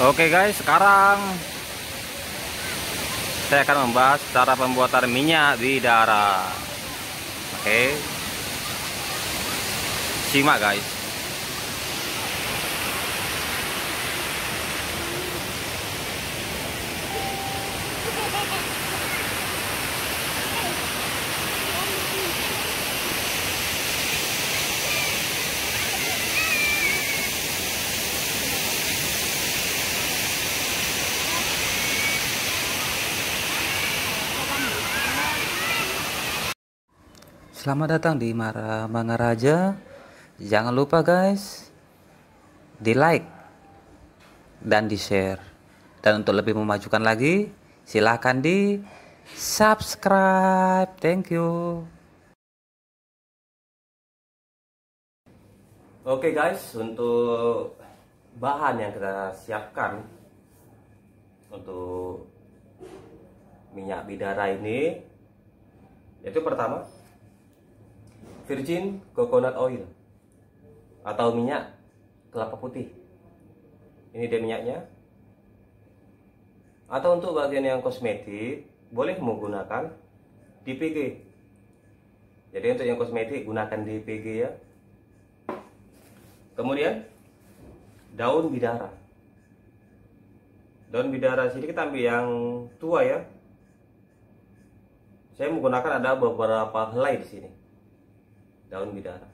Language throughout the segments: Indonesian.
Oke guys, sekarang saya akan membahas cara pembuatan minyak bidara. Oke, simak guys. Selamat datang di Mangaraja. Jangan lupa guys, di like dan di share. Dan untuk lebih memajukan lagi, silahkan di subscribe. Thank you. Oke guys, untuk bahan yang kita siapkan untuk minyak bidara ini, yaitu pertama virgin coconut oil atau minyak kelapa putih. Ini dia minyaknya. Atau untuk bagian yang kosmetik boleh menggunakan DPG. Jadi untuk yang kosmetik gunakan DPG ya. Kemudian daun bidara. Daun bidara sini kita ambil yang tua ya. Saya menggunakan ada beberapa helai di sini. Daun bidara.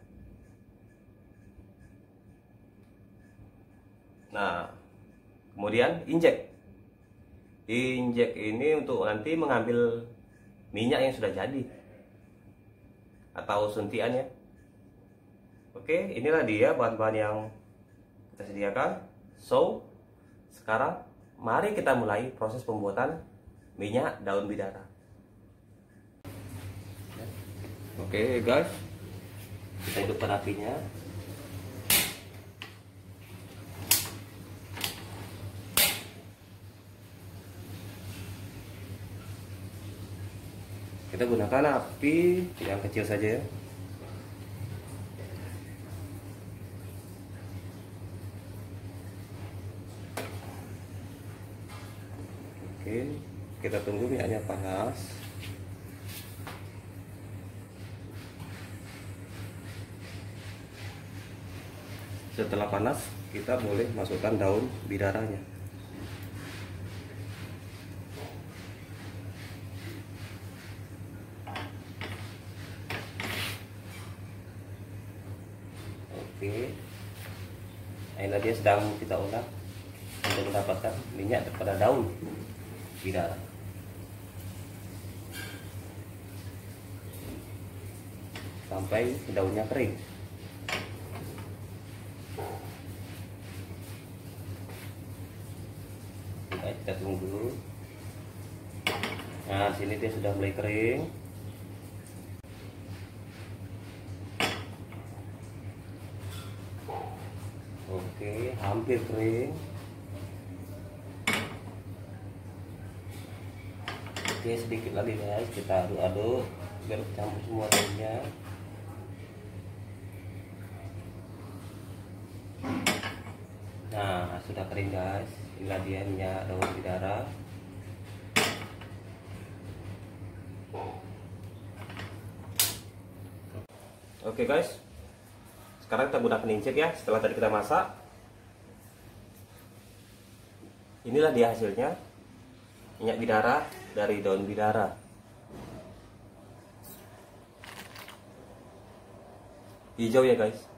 Nah, kemudian injek. Injek ini untuk nanti mengambil minyak yang sudah jadi atau suntian ya. Oke, inilah dia bahan-bahan yang kita sediakan. So, sekarang mari kita mulai proses pembuatan minyak daun bidara. Oke guys, kita hidupkan apinya. Kita gunakan api yang kecil saja ya. Oke, kita tunggu minyaknya panas. Setelah panas, kita boleh masukkan daun bidaranya. Oke, nah dia sedang kita olah untuk mendapatkan minyak daripada daun bidara. Sampai daunnya kering. Kita tunggu dulu. Nah, sini dia sudah mulai kering. Oke, hampir kering. Oke, sedikit lagi guys, kita aduk-aduk biar campur semua daunnya. Nah, sudah kering guys. Inilah dia minyak daun bidara. Oke guys, sekarang kita gunakan injek ya. Setelah tadi kita masak, inilah dia hasilnya, minyak bidara dari daun bidara. Hijau ya guys.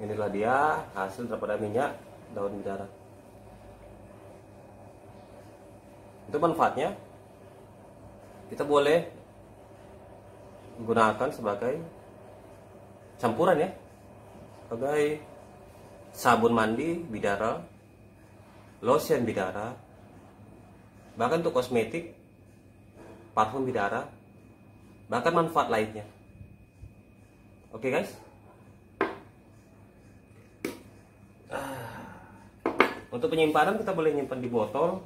Inilah dia hasil daripada minyak daun bidara. Untuk manfaatnya, kita boleh gunakan sebagai campuran ya, sebagai sabun mandi bidara, lotion bidara, bahkan untuk kosmetik, parfum bidara, bahkan manfaat lainnya. Oke guys. Untuk penyimpanan kita boleh nyimpan di botol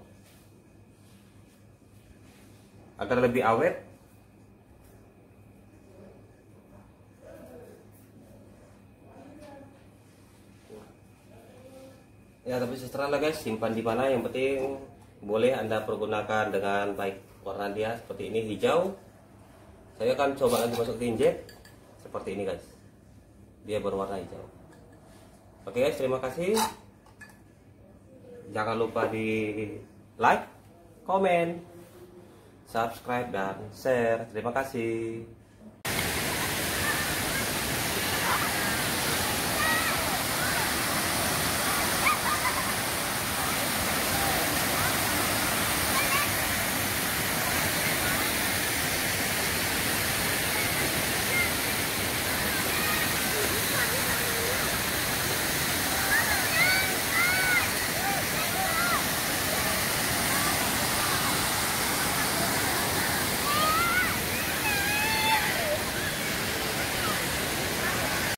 agar lebih awet. Ya tapi seterah lah guys, simpan di mana, yang penting boleh Anda pergunakan dengan baik. Warna dia seperti ini, hijau. Saya akan coba nanti masuk tinjet seperti ini guys, dia berwarna hijau. Oke guys, terima kasih. Jangan lupa di like, komen, subscribe, dan share. Terima kasih.